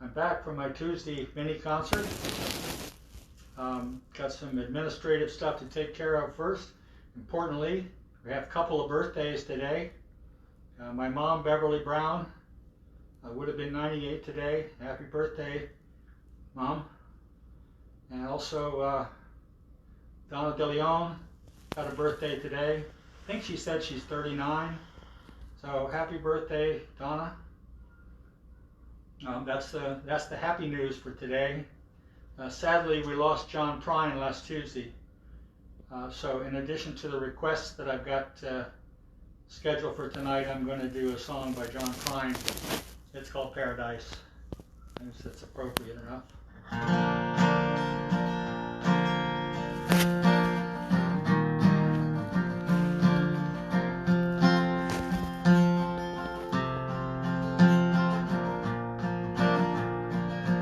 I'm back from my Tuesday mini concert. Got some administrative stuff to take care of first. Importantly, we have a couple of birthdays today. My mom, Beverly Brown, would have been 98 today. Happy birthday, Mom. And also Donna DeLeon had a birthday today. I think she said she's 39. So happy birthday, Donna. That's the happy news for today. Sadly, we lost John Prine last Tuesday. So in addition to the requests that I've got scheduled for tonight, I'm going to do a song by John Prine. It's called Paradise. I guess it's appropriate enough.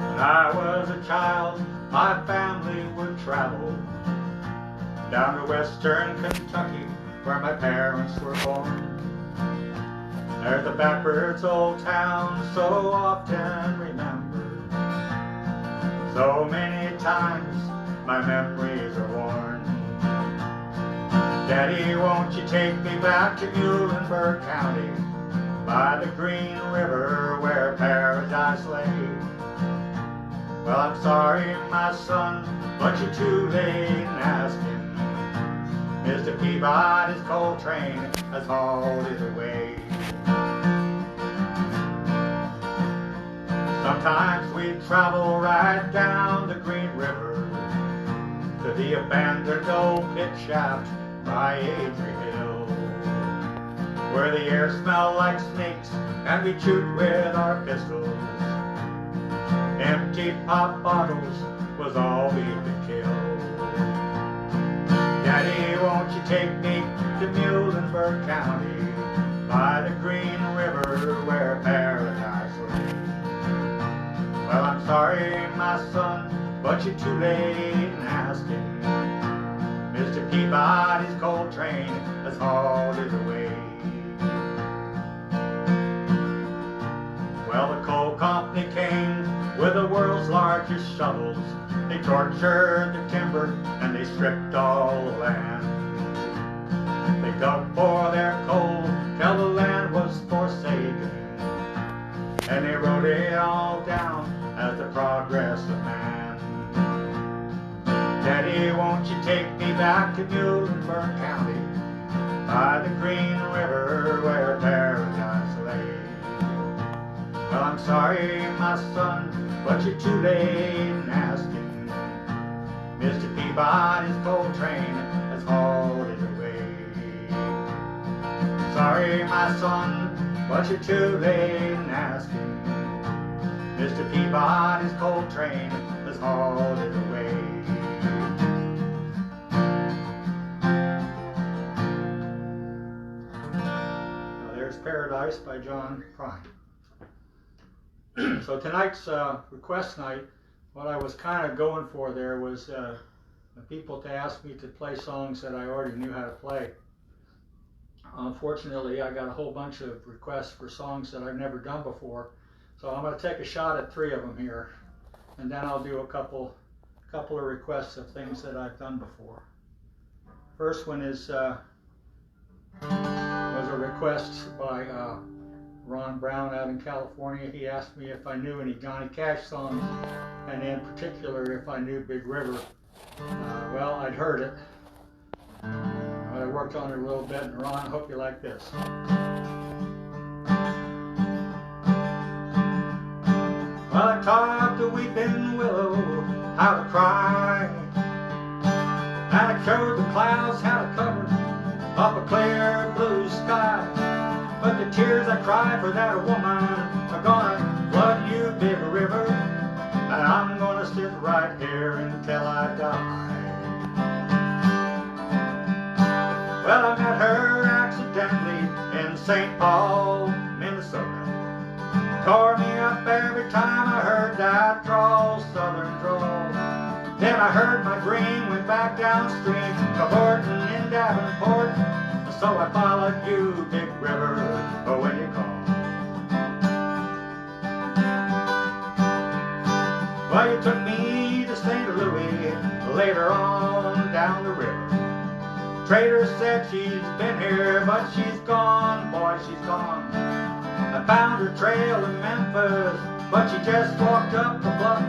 When I was a child, my family would travel down to western Kentucky, where my parents were born. There's a backwards old town so often remembered. So many times my memories are worn. Daddy, won't you take me back to Muhlenberg County, by the Green River where paradise lay? Well, I'm sorry, my son, but you're too late in asking. Mr. Peabody's coal train has hauled it away. Sometimes we travel right down the Green River to the abandoned old pit shaft by Adrie Hill, where the air smelled like snakes and we chewed with our pistols. Empty pop bottles was all we could kill. Daddy, won't you take me to Muhlenberg County, by the Green River where paradise lay? Well, I'm sorry, my son, but you're too late in asking. Mr. Peabody's coal train has hauled it away. Well, the coal company came with the world's largest shovels. They tortured the timber and they stripped all the land. They dug for their coal till the land was forsaken, and they wrote it all down as the progress of man. Daddy, won't you take me back to Muhlenberg County, by the Green River where paradise lay? Well, I'm sorry, my son, but you're too late in asking. Mr. Peabody's coal train has hauled it away. Sorry, my son, but you're too late in asking. Mr. Peabody's coal train has hauled it away. Now, there's Paradise by John Prine. So tonight's request night, what I was kind of going for there was the people to ask me to play songs that I already knew how to play. Unfortunately, I got a whole bunch of requests for songs that I've never done before, so I'm going to take a shot at 3 of them here, and then I'll do a couple of requests of things that I've done before. First one is was a request by Ron Brown out in California. He asked me if I knew any Johnny Cash songs, and in particular if I knew Big River. Well, I'd heard it. I worked on it a little bit, and Ron, I hope you like this. Well, I taught the weeping willow how to cry, and I showed the clouds how to cover up a clear blue sky. But the tears I cried for that woman are gonna flood you, Big River, and I'm gonna sit right here until I die. Well, I met her accidentally in St. Paul, Minnesota. Tore me up every time I heard that drawl, southern drawl. Then I heard my dream went back downstream to Horton in Davenport. So I followed you, Big River, when you called. Well, you took me to St. Louis later on down the river. Trader said she's been here, but she's gone, boy, she's gone. I found her trail in Memphis, but she just walked up the bluff.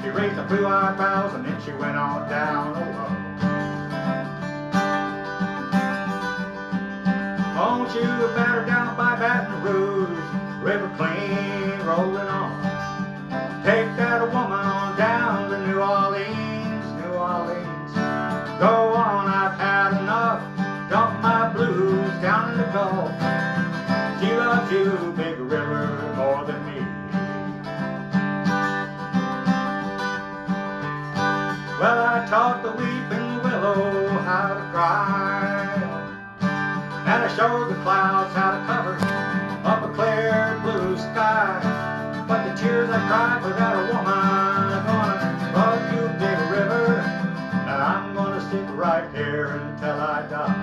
She raised her blue eyebrows and then she went on down alone. Won't you batter down by Baton Rouge, river clean rolling on. Take that woman on down to New Orleans, New Orleans. Go on, I've had enough, dump my blues down in the Gulf. She loves you, Big River, more than me. Well, I taught the weeping willow how to cry, and I showed the clouds how to cover up a clear blue sky. But the tears I cried for that woman are gonna love you, Big River, and I'm gonna sit right here until I die.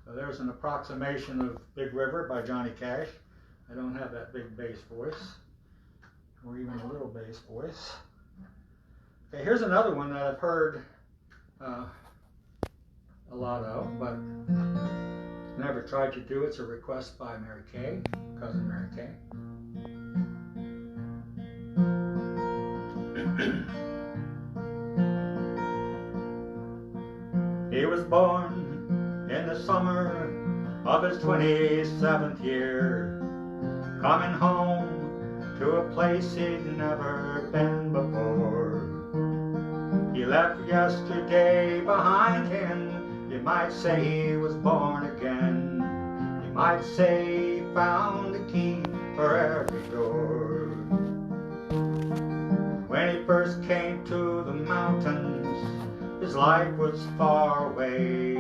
So there's an approximation of Big River by Johnny Cash. I don't have that big bass voice, or even a little bass voice. Okay, here's another one that I've heard a lot of, but never tried to do. It's a request by Mary Kay, cousin Mary Kay. He was born in the summer of his 27th year, coming home to a place he'd never been before. He left yesterday behind him. You might say he was born again. You might say he found the key for every door. When he first came to the mountains, his life was far away,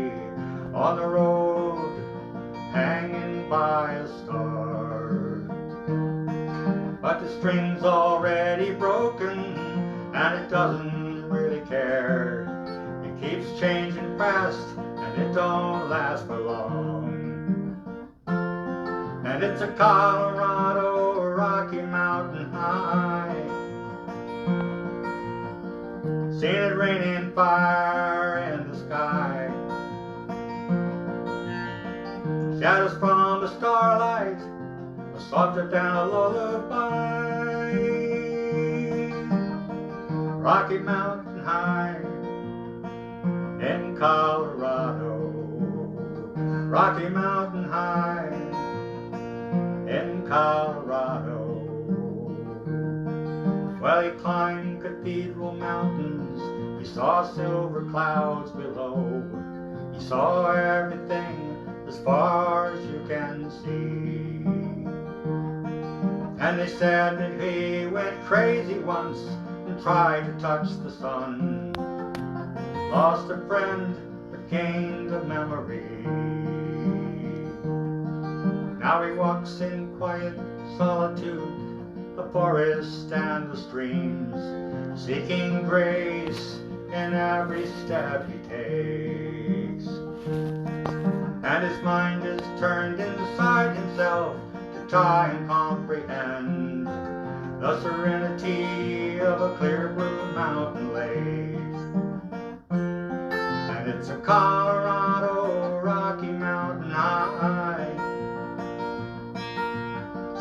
on the road, hanging by a star. But the string's already broken, and it doesn't really care. It keeps changing fast, and it don't last for long. And it's a Colorado Rocky Mountain high. Seen it raining fire in the sky. Shadows from the starlight are softer than a lullaby. Rocky Mountain high in Colorado. Rocky Mountain high in Colorado. Well, he climbed Cathedral Mountains. He saw silver clouds below. He saw everything as far as you can see. And they said that he went crazy once and tried to touch the sun. Lost a friend, but gained a memory. Now he walks in quiet solitude, the forest and the streams, seeking grace in every step he takes. And his mind is turned inside himself to try and comprehend the serenity of a clear blue mountain lake. And it's a Colorado Rocky Mountain high.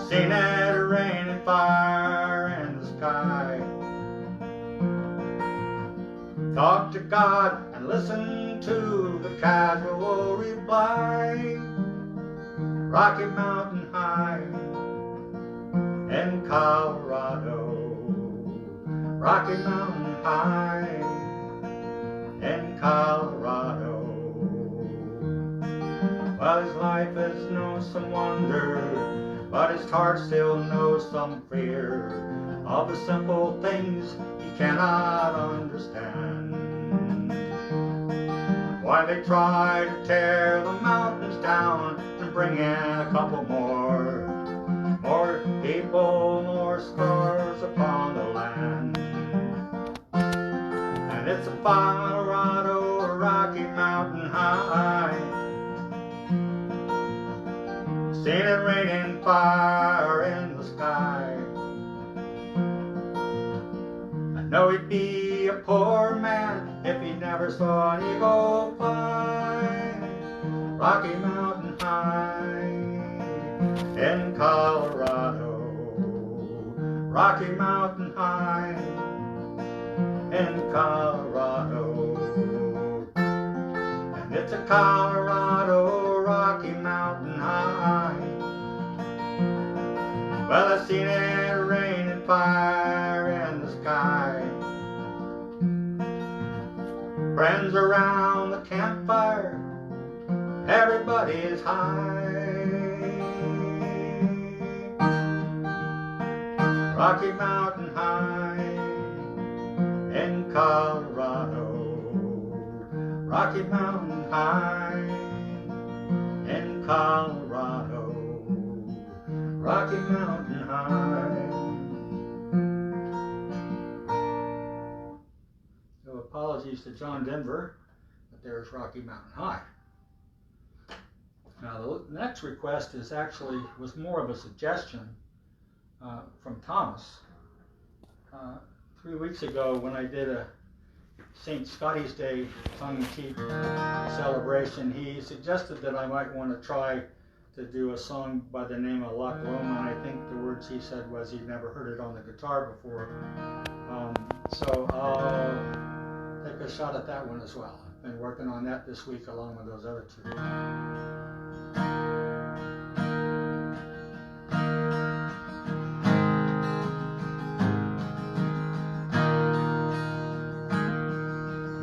Seen it rain and fire in the sky. Talk to God and listen to the casual reply. Rocky Mountain high in Colorado. Rocky Mountain high in Colorado. Well, his life is no some wonder, but his heart still knows some fear of the simple things he cannot understand. Why they try to tear the mountains down and bring in a couple more people, more scars upon the land. And it's a Colorado Rocky Mountain high. Seen it raining fire in the sky. No, he'd be a poor man if he never saw an eagle fly. Rocky Mountain High in Colorado. Rocky Mountain High in Colorado. And it's a Colorado Rocky Mountain High. Well, I've seen it rain and fire in the sky. Friends around the campfire, everybody is high. Rocky Mountain High in Colorado. Rocky Mountain High in Colorado. Rocky Mountain High. So apologies to John Denver, but there's Rocky Mountain High. Now the next request was more of a suggestion from Thomas. 3 weeks ago when I did a St. Scotty's Day tongue-in-cheek celebration, he suggested that I might want to try to do a song by the name of Loch Lomond. I think the words he said was he'd never heard it on the guitar before. So I'll take a shot at that one as well. I've been working on that this week along with those other two.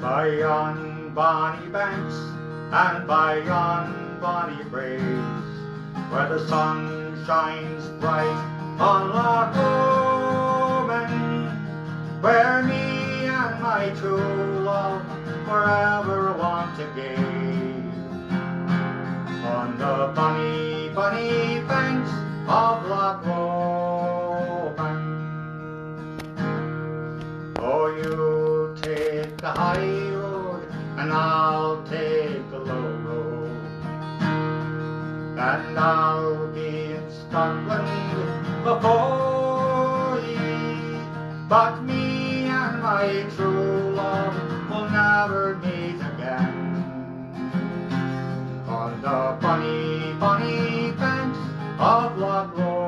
By yon bonny banks and by yon bonny braes, where the sun shines bright on Loch Lomond, where me and my true love forever want to gaze, on the bonny, bonny banks of Loch Lomond. Oh, you take the high road and I'll take the low road, and I'll be in Scotland before ye, but me and my true love will never meet again, on the bonny, bonny banks of Loch Lomond.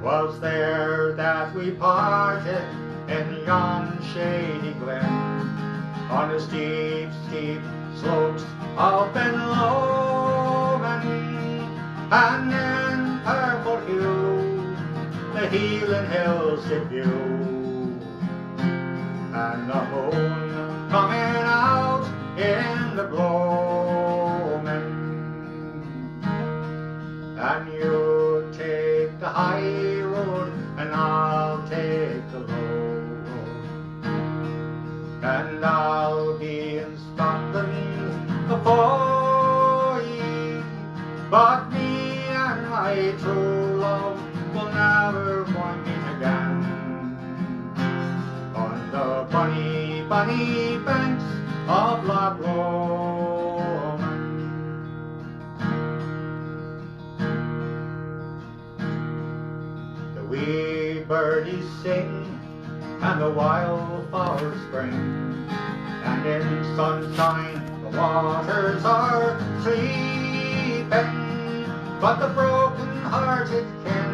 'Twas there that we parted in yon shady glen, on the steep, steep slopes of Ben Lomond, and in purple hue the healing hills did view, and the moon coming out in the gloaming. And you take the high road and I'll take the low road, and I'll be in Scotland before ye, but me and my true love will never meet again, on the bonny, bonny banks of Loch Lomond. The wee birdies sing and the wildflowers spring, and in sunshine the waters are sleeping, but the broken-hearted ken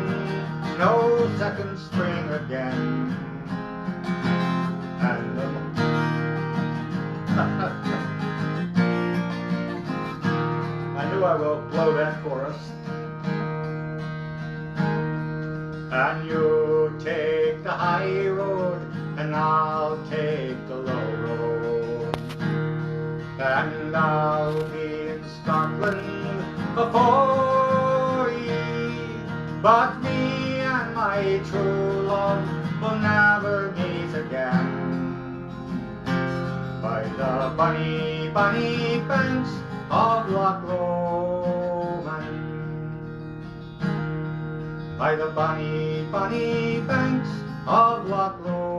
no second spring again. And I knew I will blow that chorus. And you take the high road and I'll take the low road, and I'll be in Scotland before ye, but me and my true love will never meet again, by the bonny, bonny banks of Loch Lomond, by the bonny, bonny banks of Loch Lomond.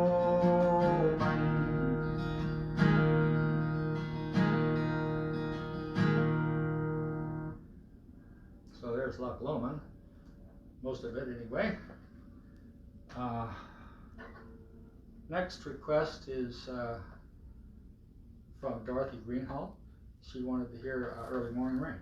So there there's Loch Lomond, most of it anyway. Next request is from Dorothy Greenhall. She wanted to hear Early Morning Rain.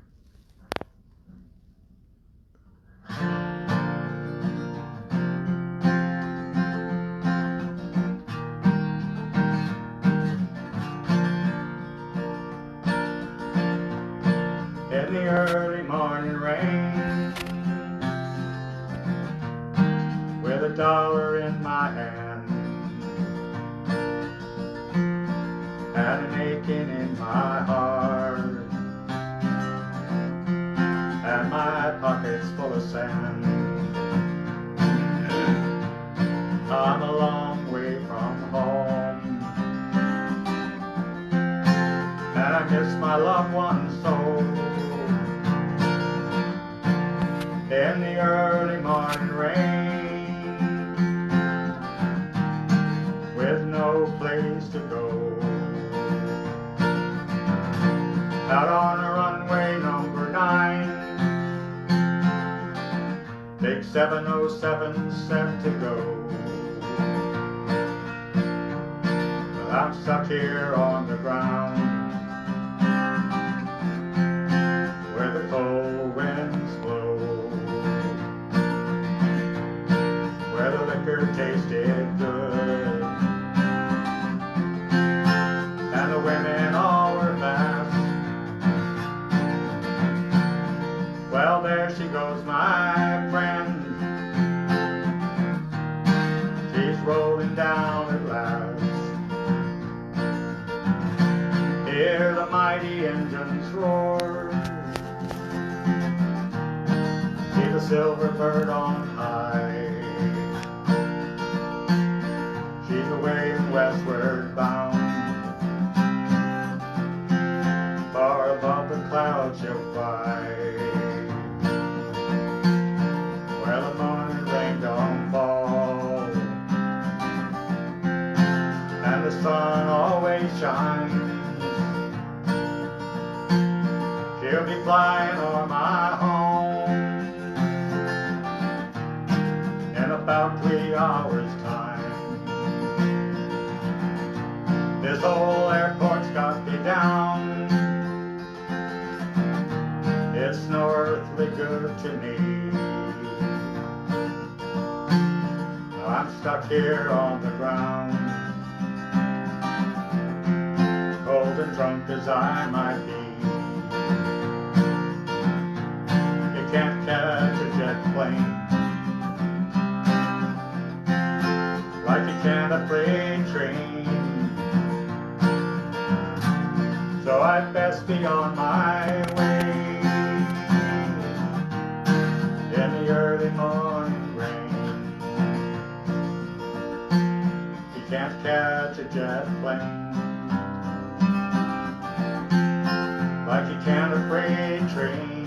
In the early morning rain, with $1 in my hand and an aching in my heart, and my pockets full of sand. I'm a long way from home, and I miss my loved ones so. In the early morning rain, with no place to go, out on a runway number 9, big 707 set to go. I'm stuck here on the ground, where the cold winds blow, where the liquor tasted good, and the women all were fast. Well, there she goes, my friend, she's rolling down at last. Hear the mighty engines roar, see the silver bird on high. She's away and westward bound, far above the clouds she'll fly, where the morning rain don't fall, and the sun always shines. She'll be flying o'er my home in about 3 hours' time. This whole airport's got me down. It's no earthly good to me. Now I'm stuck here on the ground, cold and drunk as I might be. Can't catch a jet plane like you can a freight train, so I'd best be on my way in the early morning rain. You can't catch a jet plane like you can a freight train,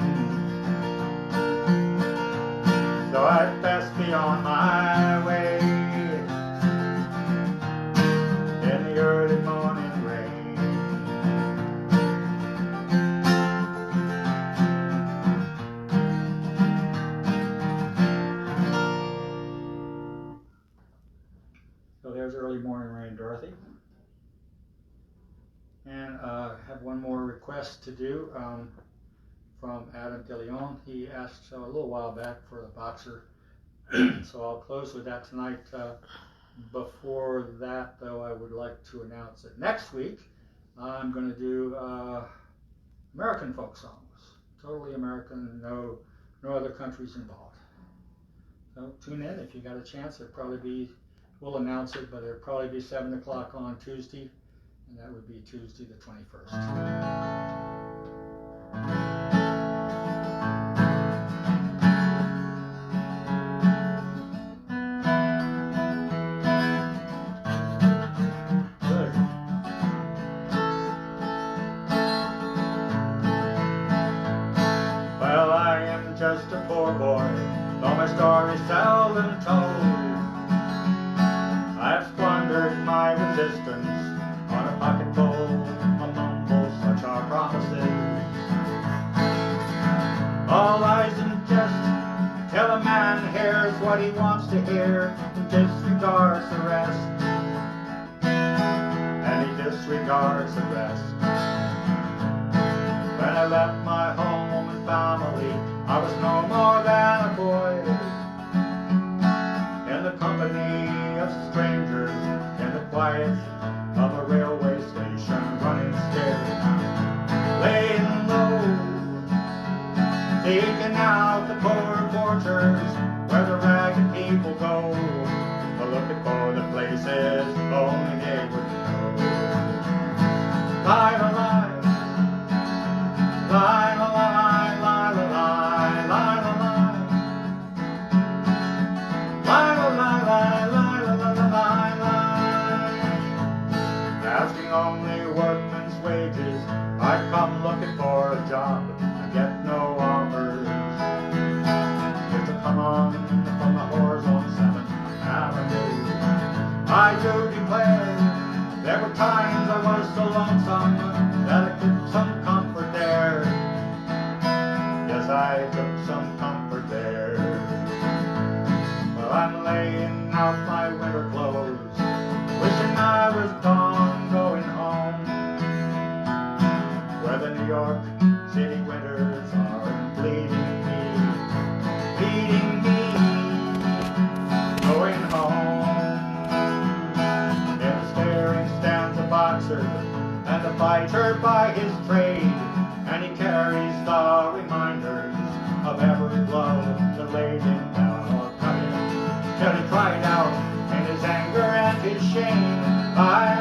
so I'd best be on my way in the early morning rain. So there's Early Morning Rain, Dorothy. And I have one more request to do. From Adam DeLeon. He asked a little while back for the Boxer, so I'll close with that tonight. Before that, though, I would like to announce that next week I'm going to do American folk songs, totally American, no other countries involved. So tune in if you got a chance. It'll probably be, we'll announce it, but it'll probably be 7 o'clock on Tuesday, and that would be Tuesday the 21st. Just a poor boy, though my story's seldom told. I've squandered my resistance on a pocketful of mumbles, such are promises. All lies and what he wants to hear and disregards the rest. And he disregards the rest. When I left my home and family, I was no more than a boy, in the company of strangers, in the quiet of a railway station, running scared, laying low, taking out the poor quarters where the ragged people go, looking for the places only they would know. Lie, lie, lie, lie, lie, lie, lie, lie, lie, asking only workmen's wages. I come looking for a job, I get no offers. If to come on from the horizon 7th Avenue, I do declare there were times I was so lonesome that I took some comfort there. Yes, I took some comfort there. Well, I'm laying out my winter clothes, wishing I was gone, going home, where the New York City winters are bleeding me, going home. In the staring stands a boxer, and a fighter by his trade, and he carries the reminders of every blow that laid him down or cut him, till he cried out in his anger and his shame, I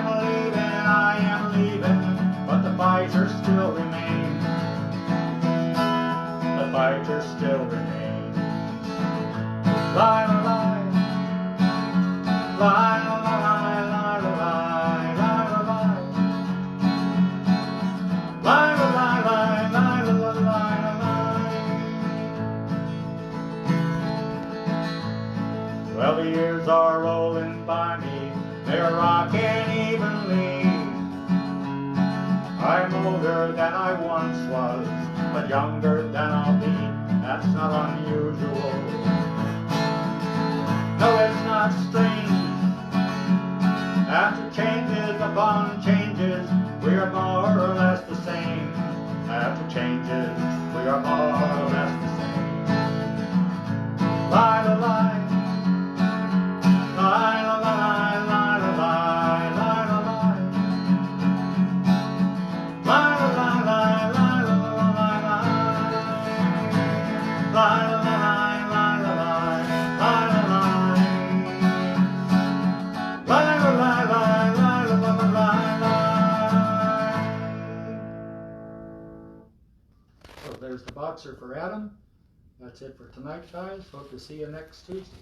am leaving, but the fighter still remains. The fighter still remains. Lie, lie, lie, lie, lie, lie, lie, lie, lie, lie, lie, lie, lie, lie, lie, lie, lie. Well, the years are rolling by me, they're rocking evenly. I'm older than I once was, but younger than I'll be. That's not unusual. No, it's not strange. After changes upon changes, we are more or less the same. After changes, we are more or less the same. Lie, lie, lie. Lie, lie, lie, lie, lie, lie, lie, lie, lie. Lie, lie, lie, lie, lie, lie, lie, lie. Lie, lie, lie, lie, lie, lie, lie, lie, lie. Lie, lie, lie, lie, lie, lie, lie. So there's the boxer for Adam. That's it for tonight, guys. Hope to see you next Tuesday.